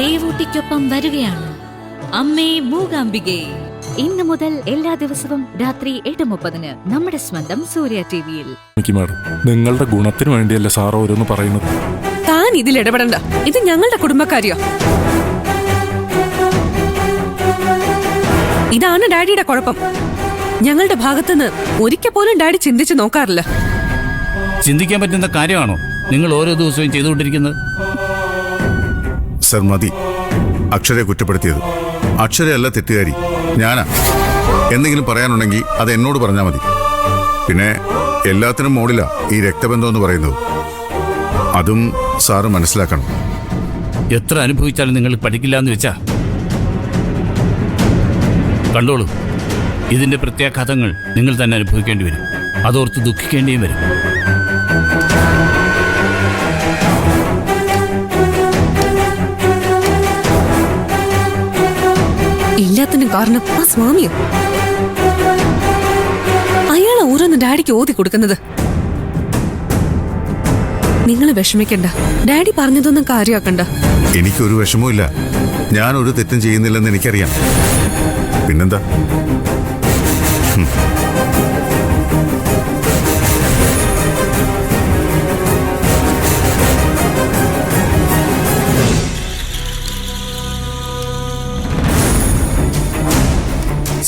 ദേവൂട്ടിക്കൊപ്പം വരികയാണ് അമ്മേ മൂകാംബികേ. ഇന്നു മുതൽ എല്ലാ ദിവസവും രാത്രി 8:30 നമ്മുടെ സ്വന്തം സൂര്യ ടിവിയിൽ. നിങ്ങളുടെ ഗുണത്തിന് വേണ്ടിയല്ല സാർ ഓരോന്ന് പറയുന്നത്. താൻ ഇതിൽ ഇടപെടണ്ട, ഇത് ഞങ്ങളുടെ കുടുംബക്കാരിയോ. ഇതാണ് ഡാഡിയുടെ കുഴപ്പം. ഞങ്ങളുടെ ഭാഗത്തുനിന്ന് ഒരിക്കൽ പോലും ഡാഡി ചിന്തിച്ചു നോക്കാറില്ല. ചിന്തിക്കാൻ പറ്റുന്ന കാര്യമാണോ നിങ്ങൾ ഓരോ ദിവസവും ചെയ്തുകൊണ്ടിരിക്കുന്നത്? സർ മതി അക്ഷരയെ കുറ്റപ്പെടുത്തിയത്. അക്ഷരയല്ല തെറ്റുകാരി, ഞാനാ. എന്തെങ്കിലും പറയാനുണ്ടെങ്കിൽ അത് എന്നോട് പറഞ്ഞാൽ മതി. പിന്നെ എല്ലാത്തിനും മോഡിലാ ഈ രക്തബന്ധം എന്ന് പറയുന്നത്. അതും സാറ് മനസ്സിലാക്കണം. എത്ര അനുഭവിച്ചാലും നിങ്ങൾ പഠിക്കില്ല എന്ന് വെച്ചാ കണ്ടോളൂ, ഇതിന്റെ പ്രത്യാഘാതങ്ങൾ നിങ്ങൾ തന്നെ അനുഭവിക്കേണ്ടി വരും. അതോർത്ത് ദുഃഖിക്കേണ്ടിയും വരും. എല്ലാത്തിനും കാരണം ആ സ്വാമിയോ. അയാളെ ഓരോന്ന് ഡാഡിക്ക് ഓതി കൊടുക്കുന്നത്. നിങ്ങൾ വിഷമിക്കണ്ട, ഡാഡി പറഞ്ഞതൊന്നും കാര്യമാക്കണ്ട. എനിക്കൊരു വിഷമവും ഇല്ല. ഞാൻ ഒരു തെറ്റും ചെയ്യുന്നില്ലെന്ന് എനിക്കറിയാം. പിന്നെന്താ?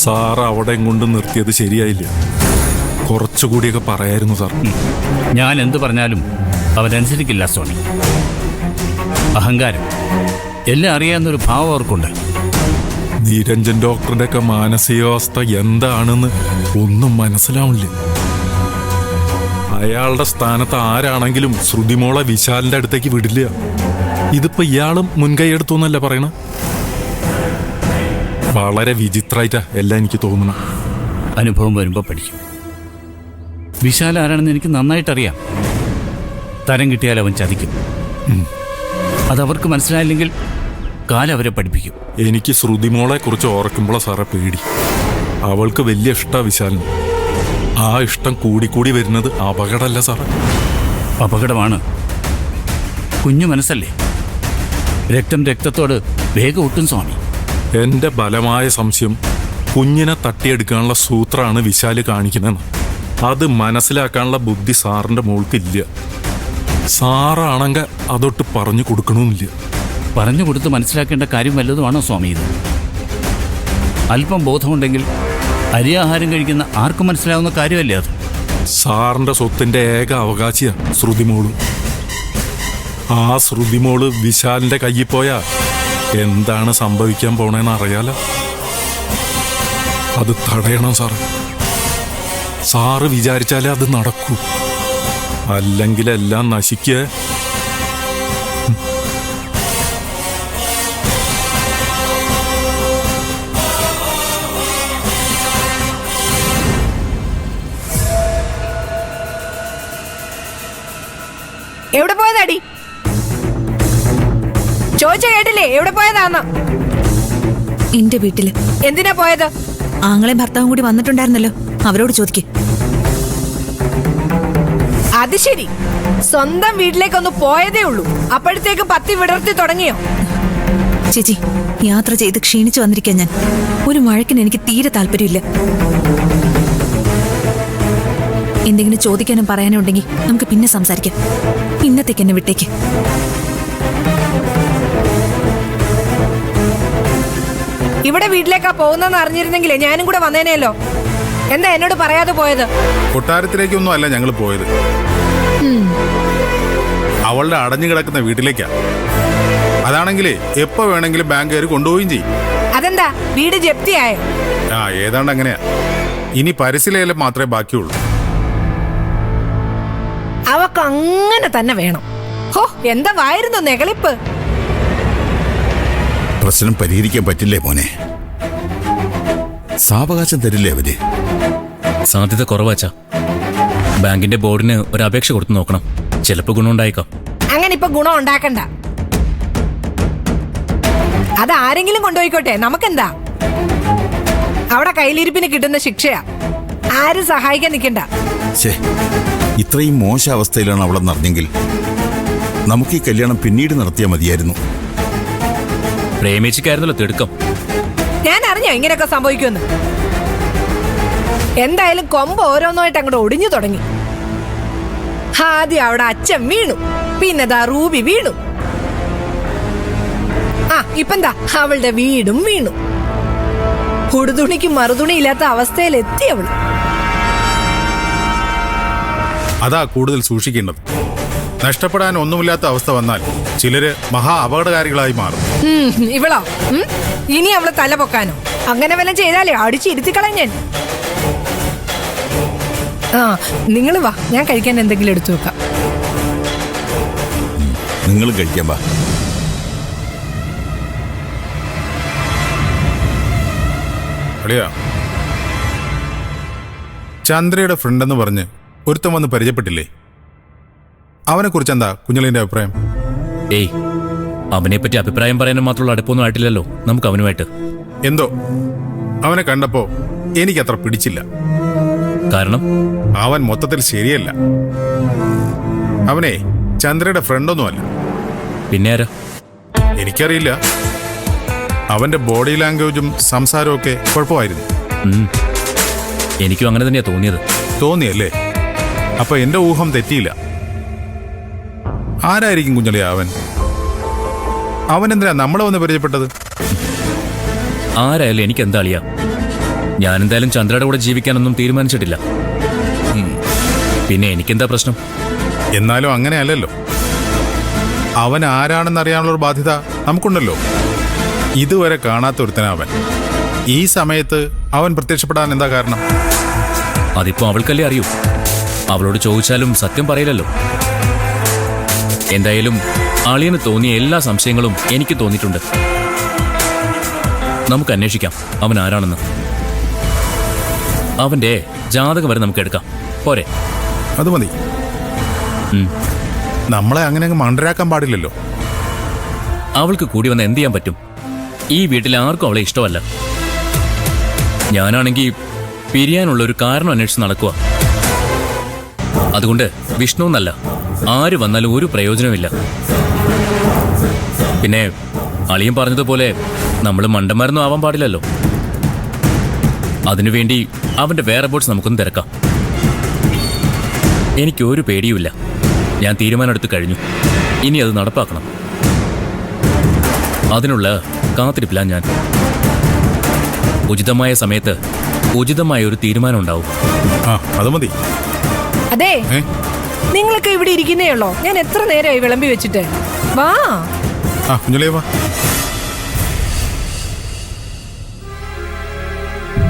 സാർ അവിടെ കൊണ്ട് നിർത്തിയത് ശരിയായില്ല. കുറച്ചുകൂടിയൊക്കെ പറയായിരുന്നു സാർ. ഞാൻ എന്ത് പറഞ്ഞാലും അവരനുസരിക്കില്ല സ്വാമി. അഹങ്കാരം, എല്ലാം അറിയാവുന്നൊരു ഭാവം അവർക്കുണ്ട്. നിരഞ്ജൻ ഡോക്ടറുടെ ഒക്കെ മാനസികാവസ്ഥ എന്താണെന്ന് ഒന്നും മനസ്സിലാവില്ല. അയാളുടെ സ്ഥാനത്ത് ആരാണെങ്കിലും ശ്രുതിമോളെ വിശാലിന്റെ അടുത്തേക്ക് വിടില്ല. ഇതിപ്പോ ഇയാളും മുൻകൈ എടുത്തു എന്നല്ല പറയണ. വളരെ വിചിത്രമായിട്ടാ എല്ലാം എനിക്ക് തോന്നണം. അനുഭവം വരുമ്പോൾ പഠിക്കും. വിശാൽ ആരാണെന്ന് എനിക്ക് നന്നായിട്ടറിയാം. തരം കിട്ടിയാൽ അവൻ ചതിക്കും. അതവർക്ക് മനസ്സിലായില്ലെങ്കിൽ കാലം അവരെ പഠിപ്പിക്കും. എനിക്ക് ശ്രുതിമോളെ കുറിച്ച് ഓർക്കുമ്പോഴാണ് സാറെ പേടി. അവൾക്ക് വലിയ ഇഷ്ടമാണ് വിശാലിന്. ആ ഇഷ്ടം കൂടിക്കൂടി വരുന്നത് അപകടമല്ല സാറേ? അപകടമാണ്. കുഞ്ഞു മനസ്സല്ലേ, രക്തം രക്തത്തോട് വേഗം ഒട്ടും സ്വാമി. എന്റെ ബലമായ സംശയം കുഞ്ഞിനെ തട്ടിയെടുക്കാനുള്ള സൂത്രമാണ് വിശാല് കാണിക്കുന്നതെന്ന്. അത് മനസ്സിലാക്കാനുള്ള ബുദ്ധി സാറിന്റെ മോൾക്കില്ല. സാറാണെങ്കിൽ അതൊട്ട് പറഞ്ഞു കൊടുക്കണമെന്നില്ല. പറഞ്ഞു കൊടുത്ത് മനസ്സിലാക്കേണ്ട കാര്യം വല്ലതുമാണോ സ്വാമി ഇത്? അല്പം ബോധമുണ്ടെങ്കിൽ അരിയാഹാരം കഴിക്കുന്ന ആർക്കും മനസ്സിലാവുന്ന കാര്യമല്ലേ അത്? സാറിന്റെ സ്വത്തിന്റെ ഏക അവകാശിയാ ശ്രുതിമോള്. ആ ശ്രുതിമോള് വിശാലിന്റെ കയ്യിൽ പോയാ എന്താണ് സംഭവിക്കാൻ പോണേന്ന് അറിയാലോ. അത് തടയണം സാറ്. സാറ് വിചാരിച്ചാലേ അത് നടക്കൂ, അല്ലെങ്കിൽ എല്ലാം നശിക്കുക. എവിടെ പോയതാടി? ചോദിച്ച കേട്ടില്ലേ? എവിടെ പോയതാന്ന്? എന്റെ വീട്ടില്. എന്തിനാ പോയത്? ആങ്ങളെ ഭർത്താവും കൂടി വന്നിട്ടുണ്ടായിരുന്നല്ലോ, അവരോട് ചോദിക്കേ. അത് ശരി, സ്വന്തം വീട്ടിലേക്കൊന്ന് പോയതേ ഉള്ളൂ, അപ്പോഴത്തേക്ക് പത്തി വിടർത്തി തുടങ്ങിയോ? ചേച്ചി, യാത്ര ചെയ്ത് ക്ഷീണിച്ചു വന്നിരിക്കാൻ ഞാൻ. ഒരു മഴക്കിന് എനിക്ക് തീരെ താല്പര്യമില്ല. എന്തെങ്കിലും ചോദിക്കാനും പറയാനും ഉണ്ടെങ്കിൽ നമുക്ക് പിന്നെ സംസാരിക്കാം. ഇന്നത്തേക്ക് എന്നെ വിട്ടേക്ക്. ഇവിടെ വീട്ടിലേക്കാ പോകുന്നെന്ന് അറിഞ്ഞിരുന്നെങ്കിലേ ഞാനും കൂടെ വന്നേനെയല്ലോ. എന്താ എന്നോട് പറയാതെ പോയത്? കൊട്ടാരത്തിലേക്കൊന്നും അല്ല ഞങ്ങൾ പോയത്, അവളുടെ അടഞ്ഞു കിടക്കുന്ന വീട്ടിലേക്കാ. അതാണെങ്കിലേ എപ്പോ വേണമെങ്കിലും ബാങ്ക് കയറി കൊണ്ടുപോവുകയും ചെയ്യും. അതെന്താ, വീട് ജപ്തിയായോ? ആ, ഏതാണ്ട് അങ്ങനെയാ. ഇനി പരിശീലനം മാത്രമേ ബാക്കിയുള്ളൂ. അവക്ക് അങ്ങനെ തന്നെ വേണം. ഹോ, എന്താ വായിരുന്നു നെകളിപ്പ്. പ്രശ്നം പരിഹരിക്കാൻ പറ്റില്ലേ മോനെ? സാവകാശം തരില്ലേ അവര്? സാധ്യത കുറവാച്ചാ. ബാങ്കിന്റെ ബോർഡിന് ഒരു അപേക്ഷ കൊടുത്തു നോക്കണം. ചിലപ്പോ ഗുണമുണ്ടായേക്കാം. അങ്ങനെ ഇപ്പൊ ഗുണം ഉണ്ടാക്കണ്ട. അത് ആരെങ്കിലും കൊണ്ടുപോയിക്കോട്ടെ, നമുക്കെന്താ? അവിടെ കയ്യിലിരിപ്പിന് കിട്ടുന്ന ശിക്ഷയാ. ആരും സഹായിക്കാൻ നിൽക്കണ്ട. ഇത്രയും മോശ അവസ്ഥയിലാണ് അവളെ നടന്നെങ്കിൽ നമുക്ക് ഈ കല്യാണം പിന്നീട് നടത്തിയാൽ മതിയായിരുന്നു. പ്രേമിച്ചിക്കായിരുന്നല്ലോ തിടുക്കം. ഞാൻ അറിഞ്ഞോ ഇങ്ങനെയൊക്കെ സംഭവിക്കുമെന്ന്. എന്തായാലും കൊമ്പ് ഓരോന്നായിട്ട് അങ്ങോട്ട് ഒടിഞ്ഞു തുടങ്ങി. ആദ്യം അവിടെ അച്ഛൻ വീണു, പിന്നെ ദാ റൂബി വീണു. ഇപ്പെന്താ അവളുടെ വീടും വീണു. ഉടുതുണിക്ക് മറുതുണി ഇല്ലാത്ത അവസ്ഥയിലെത്തി അവള്. അതാ കൂടുതൽ സൂക്ഷിക്കേണ്ടത്. നഷ്ടപ്പെടാൻ ഒന്നുമില്ലാത്ത അവസ്ഥ വന്നാൽ ചിലര് മഹാ അപകടകാരികളായി മാറും. ഇവളോ? ഇനി അവളെ തല പൊക്കാനോ? അങ്ങനെ വല്ലതും ചെയ്താലേ അടിച്ചിരുത്തിക്കളാം ഞാൻ. നിങ്ങൾ വാ, ഞാൻ കഴിക്കാൻ എന്തെങ്കിലും എടുത്തു വെക്കാം. നിങ്ങളും കഴിക്കാൻ വാ. അളിയാ, ചന്ദ്രയുടെ ഫ്രണ്ട് എന്ന് പറഞ്ഞ് ഒരുത്തം വന്ന് പരിചയപ്പെട്ടില്ലേ? അവനെ കുറിച്ച് എന്താ കുഞ്ഞളിന്റെ അഭിപ്രായം? ഏയ്, അവനെപ്പറ്റി അഭിപ്രായം പറയാനും മാത്രമുള്ള അടുപ്പൊന്നും ആയിട്ടില്ലല്ലോ നമുക്ക് അവനുമായിട്ട്. എന്തോ അവനെ കണ്ടപ്പോ എനിക്കത്ര പിടിച്ചില്ല. കാരണം അവൻ മൊത്തത്തിൽ ശരിയല്ല. അവനെ ചന്ദ്രയുടെ ഫ്രണ്ടൊന്നുമല്ല. പിന്നെ ആരാ? എനിക്കറിയില്ല. അവന്റെ ബോഡി ലാംഗ്വേജും സംസാരവും ഒക്കെ കുഴപ്പമായിരുന്നു. എനിക്കും അങ്ങനെ തന്നെയാ തോന്നിയത്. തോന്നിയല്ലേ? അപ്പൊ എന്റെ ഊഹം തെറ്റിയില്ല. ആരായിരിക്കും കുഞ്ഞളിയ അവൻ? അവനെന്തിനാ നമ്മളെ വന്ന് പരിചയപ്പെട്ടത്? ആരായാലും എനിക്ക് എന്താ അളിയാ, ഞാനെന്തായാലും ചന്ദ്രയുടെ കൂടെ ജീവിക്കാനൊന്നും തീരുമാനിച്ചിട്ടില്ല. പിന്നെ എനിക്കെന്താ പ്രശ്നം? എന്നാലും അങ്ങനെയല്ലല്ലോ. അവൻ ആരാണെന്ന് അറിയാനുള്ളൊരു ബാധ്യത നമുക്കുണ്ടല്ലോ. ഇതുവരെ കാണാത്തൊരുത്തനാ അവൻ. ഈ സമയത്ത് അവൻ പ്രത്യക്ഷപ്പെടാൻ എന്താ കാരണം? അതിപ്പോ അവൾക്കല്ലേ അറിയൂ. അവളോട് ചോദിച്ചാലും സത്യം പറയില്ലല്ലോ. എന്തായാലും അളിയന് തോന്നിയ എല്ലാ സംശയങ്ങളും എനിക്ക് തോന്നിയിട്ടുണ്ട്. നമുക്ക് അന്വേഷിക്കാം അവൻ ആരാണെന്ന്. അവന്റെ ജാതകം വരെ നമുക്ക് എടുക്കാം, പോരെ? അത് മതി. നമ്മളെ അങ്ങനെ അങ്ങ് മണ്ടരാക്കാൻ പാടില്ലല്ലോ. അവൾക്ക് കൂടി വന്ന് എന്ത് ചെയ്യാൻ പറ്റും? ഈ വീട്ടിൽ ആർക്കും അവളെ ഇഷ്ടമല്ല. ഞാനാണെങ്കിൽ പിരിയാനുള്ള ഒരു കാരണം അന്വേഷിച്ച് നടക്കുക. അതുകൊണ്ട് വിഷ്ണു എന്നല്ല, ആര് വന്നാലും ഒരു പ്രയോജനമില്ല. പിന്നെ അളിയൻ പറഞ്ഞതുപോലെ നമ്മൾ മണ്ടന്മാരൊന്നും ആവാൻ പാടില്ലല്ലോ. അതിനുവേണ്ടി അവന്റെ വേറെ ബോട്ട്സ് നമുക്കൊന്ന് തിരക്കാം. എനിക്കൊരു പേടിയുമില്ല. ഞാൻ തീരുമാനമെടുത്ത് കഴിഞ്ഞു. ഇനി അത് നടപ്പാക്കണം. അതിനുള്ള കാത്തിരിപ്പില്ല ഞാൻ. ഉചിതമായ സമയത്ത് ഉചിതമായ ഒരു തീരുമാനം ഉണ്ടാവും. അത് മതി. അതെ, നിങ്ങളൊക്കെ ഇവിടെ ഇരിക്കുന്നേ ഉള്ളോ? ഞാൻ എത്ര നേരമായി വിളമ്പി വെച്ചിട്ട്. വാ കുഞ്ഞളിയ വാ.